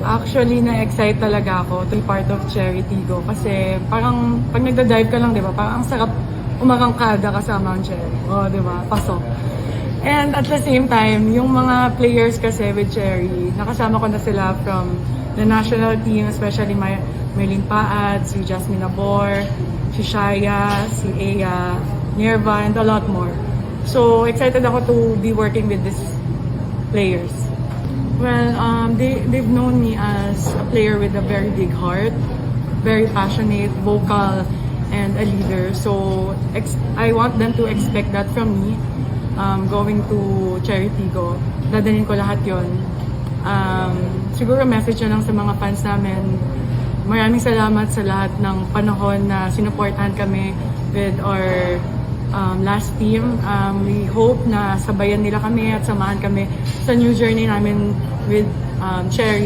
Actually, na-excite talaga ako to be part of Cherry Tigo kasi parang pag nagda-dive ka lang, di ba, parang ang sarap umarangkada kasama ang Cherry. Di ba? Pasok. And at the same time, yung mga players kasi with Cherry, nakasama ko na sila from the national team, especially Merlin Paad, si Jasmine Abor, si Shaya, si Ea, Nerva, and a lot more. So, excited ako to be working with these players. Well, they've known me as a player with a very big heart, very passionate, vocal, and a leader. So, I want them to expect that from me. Going to Cherry Tigo, dadalhin ko lahat yon. Siguro message na lang sa mga fans namin. Maraming salamat sa lahat ng panahon na sinuportahan kami with our last team. We hope na sabayan nila kami at samahan kami sa new journey namin with Cherry.